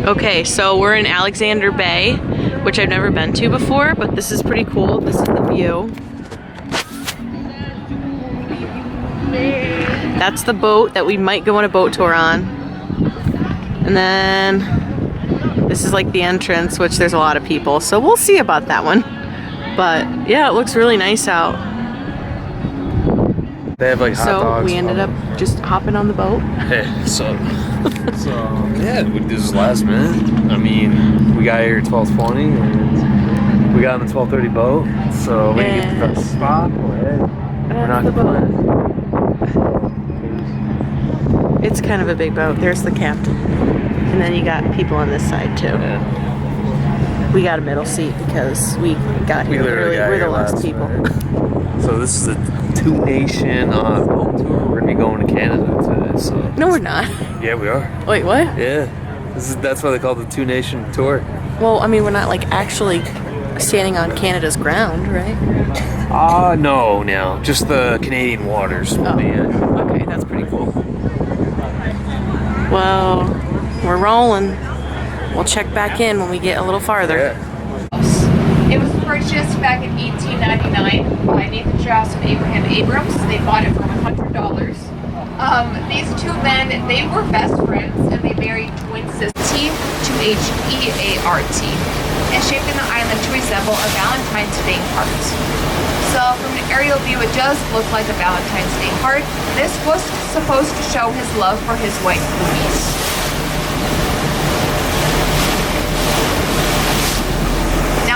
Okay, so we're in Alexandria Bay, which I've never been to before, but this is pretty cool. This is the view. That's the boat that we might go on a boat tour on. And then this is like the entrance, which there's a lot of people, so we'll see about that one. But yeah, it looks really nice out. They have like hot dogs. So we ended up just hopping on the boat. Hey, so yeah, this was last minute. I mean, we got here at 12:20 and we got on the 12:30 boat. So we didn't get to the spot. We're not complaining. It's kind of a big boat. There's the captain. And then you got people on this side too. Yeah. We got a middle seat because we got here early. We're the last people. So this is a two-nation boat tour. We're gonna be going to Canada today. So no, we're not. Yeah, we are. Wait, what? Yeah, that's why they call it the two-nation tour. Well, I mean, we're not like actually standing on Canada's ground, right? No, just the Canadian waters. Oh. Okay, that's pretty cool. Well, we're rolling. We'll check back in when we get a little farther. Yeah. It was purchased back in 1899 by Nathan Strauss and Abraham Abrams. They bought it for $100. These two men, they were best friends and they married twin sisters, T2HEART, and shaped the island to resemble a Valentine's Day heart. So from an aerial view, it does look like a Valentine's Day heart. This was supposed to show his love for his wife, Louise.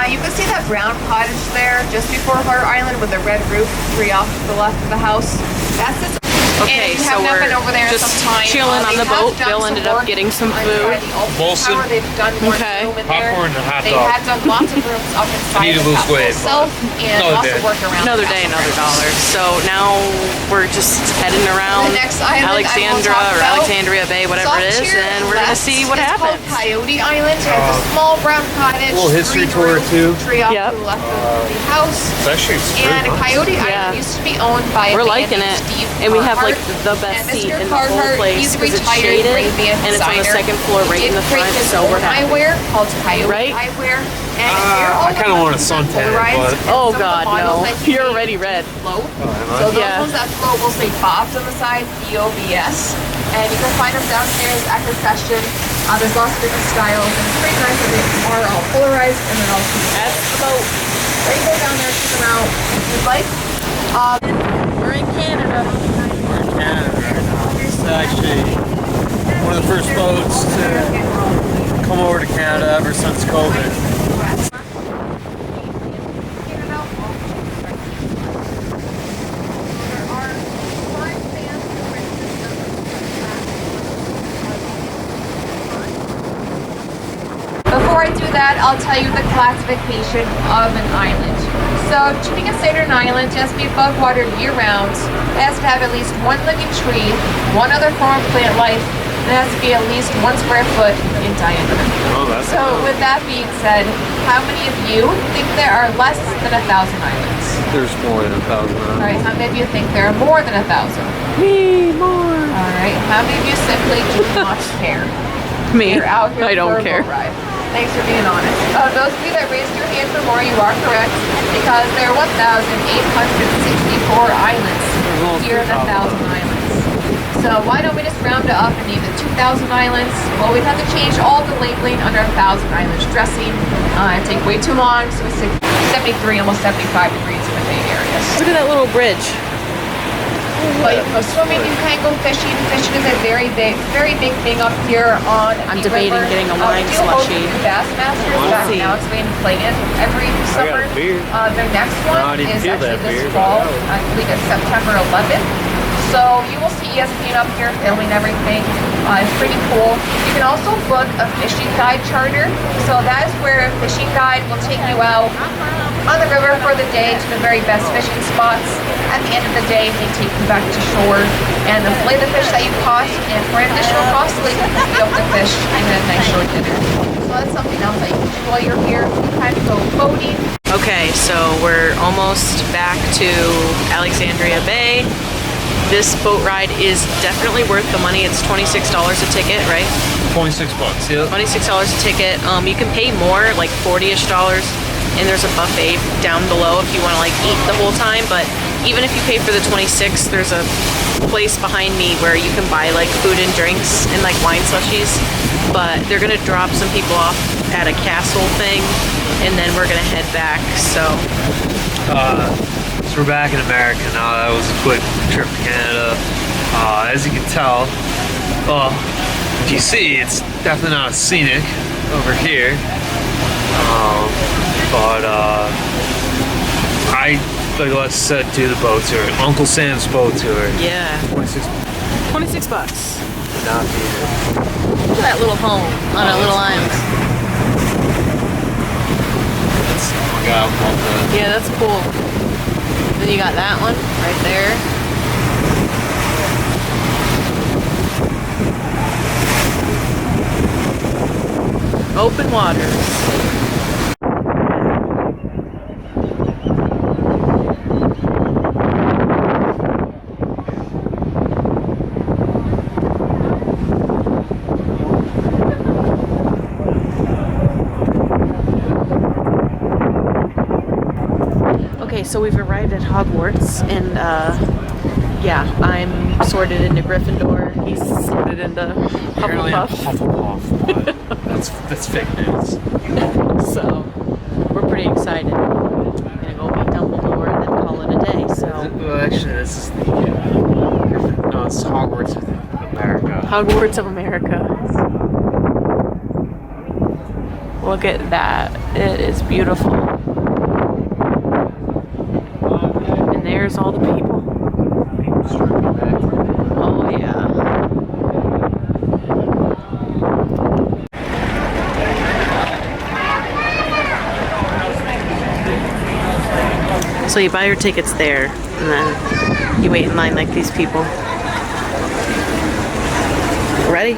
You can see that brown cottage there just before Heart Island with the red roof, 3 off to the left of the house. That's it. Okay, so we're just chilling on the boat. Bill ended up getting some food. Molson. Okay. Popcorn and a hot dog. They have done lots of rooms up inside the house itself and lots of work around Another day, another dollar. So now we're just heading around Alexandria Bay, whatever it is, and we're gonna see what happens. Coyote Island has a small brown cottage. A little history tour too. Tree off to the left of the house. It's actually and Coyote Island used to be owned by we're liking it, and we have like the best seat in the whole place because it's shaded and it's on the second floor right in the front, so we're happy. Eyewear called Coyote Eyewear. And I kind of want a suntan, but oh god, no, you're already red. So those ones that float will say Bob's on the side, BOBS, and you can find them downstairs at concession. There's lots of different styles, and it's pretty nice that they are all polarized and then also that's the boat. So you go down there, check them out if you'd like. We're in Canada. Canada right now. It's actually one of the first boats to come over to Canada ever since COVID. Before I do that, I'll tell you the classification of an island. So, to be considered an island, it has to be above water year-round. It has to have at least one living tree, one other form of plant life, and it has to be at least 1 square foot in diameter. So, with that being said, how many of you think there are less than 1,000 islands? There's more than 1,000 islands. Alright, how many of you think there are more than 1,000? Me, more. Alright, how many of you simply do not care? Me, You're out here I don't care. Thanks for being honest. Those of you that raised your hand for more, you are correct, because there are 1,864 islands here in 1,000 islands. So why don't we just round it up and name it 2,000 islands? Well, we'd have to change all the labeling under 1,000 islands dressing. It'd take way too long, so it's 73, almost 75 degrees in the Bay Area. Look at that little bridge. But you can go swimming, you can go fishing. Fishing is a very big thing up here on I'm debating getting a wine slushy. Bassmasters back now. It's been playing every summer. Their next one is actually this fall. I believe it's September 11th. So you will see ESPN up here filming everything. It's pretty cool. You can also book a fishing guide charter. So that is where a fishing guide will take you out on the river for the day to the very best fishing spots. At the end of the day, they take you back to shore and they'll fillet the fish that you caught, and for an additional cost, they can feed up the fish and then a nice short dinner. So that's something else that you can do while you're here. You can go boating. Okay, so we're almost back to Alexandria Bay. this boat ride is definitely worth the money. It's $26 a ticket, right? 26 bucks, yeah. $26 a ticket. You can pay more, like $40-ish, and there's a buffet down below if you want to like eat the whole time. But even if you pay for the 26, there's a place behind me where you can buy like food and drinks and like wine slushies. But they're gonna drop some people off at a castle thing, and then we're gonna head back. So we're back in America now. That was a quick trip to Canada. As you can tell, well, if you see, it's definitely not as scenic over here. But like Les said, do the boat tour. Uncle Sam's boat tour. yeah, 26 bucks. Not needed. Look at that little home on a little island. Oh my God, I love that. Yeah, that's cool. Then you got that one right there. Open waters. Okay, so we've arrived at Hogwarts, and yeah, I'm sorted into Gryffindor. He's sorted into Hufflepuff. Hufflepuff, that's fake news. So we're pretty excited. We're gonna go meet Dumbledore and then call it a day. So Well, actually, this is the no, it's Hogwarts of America. Hogwarts of America. Look at that! It is beautiful. And there's all the people. Oh yeah. So you buy your tickets there, and then you wait in line like these people. Ready?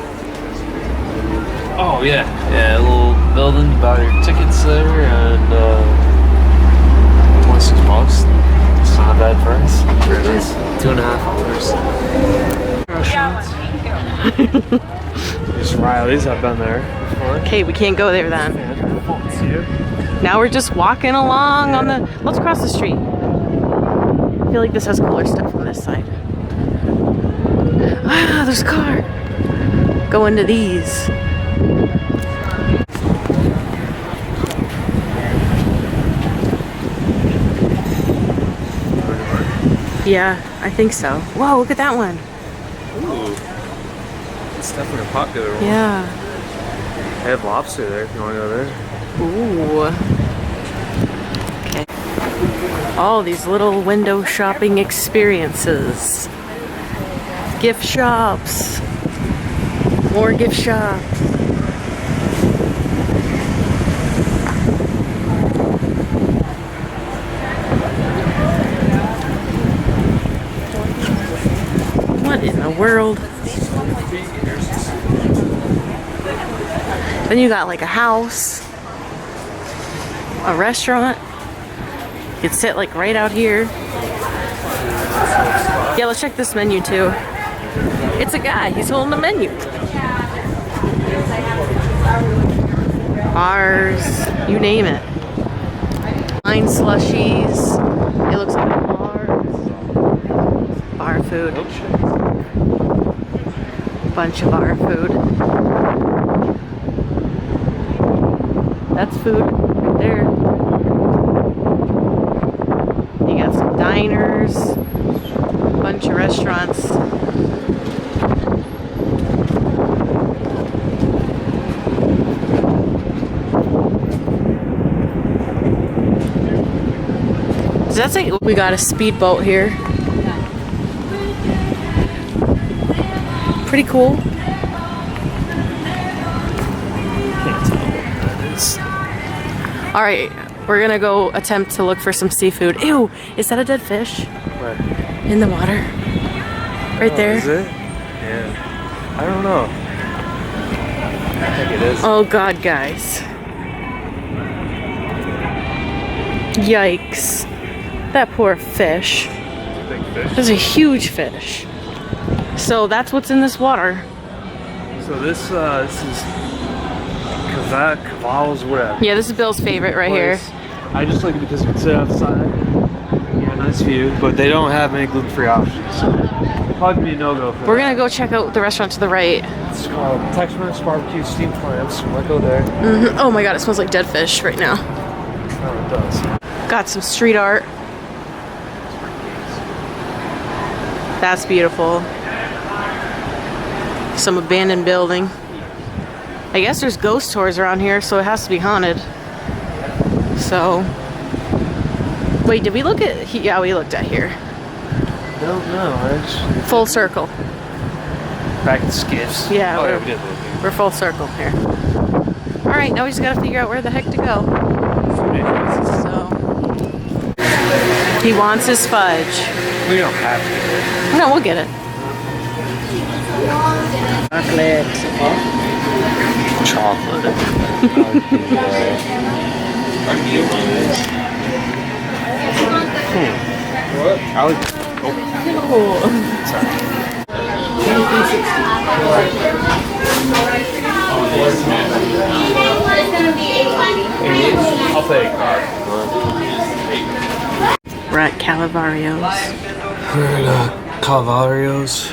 Oh yeah, yeah, a little building. You buy your tickets there, and 26 bucks. It's not a bad price. Very nice. 2.5 hours. There's Riley's. I've been there before. Okay, we can't go there then. Now we're just walking along on the. Let's cross the street. I feel like this has cooler stuff on this side. Ah, there's a car. Go into these. Yeah, I think so. Whoa, look at that one. Ooh, it's definitely a popular one. Yeah. They have lobster there if you want to go there. Ooh. Okay. All these little window shopping experiences. Gift shops. More gift shops. What in the world? Then you got like a house, a restaurant. You could sit like right out here. Yeah, let's check this menu too. It's a guy, he's holding a menu. Bars, you name it. Wine slushies. It looks like a bar. Bar food. Bunch of bar food. That's food right there. You got some diners, bunch of restaurants. Does that say we got a speedboat here? Pretty cool. All right, we're gonna go attempt to look for some seafood. Ew, is that a dead fish? Where? In the water. Right there. Is it? Yeah. I don't know. I think it is. Oh God, guys. Yikes. That poor fish. big fish. There's a huge fish. So that's what's in this water. So this is Caval's whatever. Yeah, this is Bill's favorite right here. I just like it because you can sit outside. Yeah, nice view. But they don't have any gluten-free options. So probably be a no-go for We're that. gonna go check out the restaurant to the right. It's called Tex-Mex Barbecue Steamed Clams. We might go there. Oh my god, it smells like dead fish right now. Oh, it does. Got some street art. That's beautiful. Some abandoned building. I guess there's ghost tours around here, so it has to be haunted. So, wait, did we look at? Yeah, we looked at here. Don't know. Actually. Full circle. Back in skiffs. Yeah, Oh, we're- we did look here. We're full circle here. All right, now we just gotta figure out where the heck to go. So, he wants his fudge. We don't have to. No, we'll get it. Chocolate. I would. Oh. Sorry. I'll pay a card. We're at Calavario's. We're at Calvario's.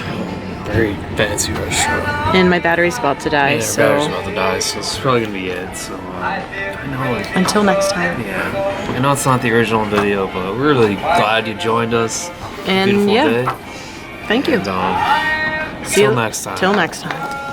Very fancy restaurant. And my battery's about to die, Yeah, so battery's about to die, so it's probably gonna be it. So I know. Like, until next time. yeah, I know it's not the original video, but we're really glad you joined us. And Beautiful yeah, day. thank you. And, See you till next time. Till next time.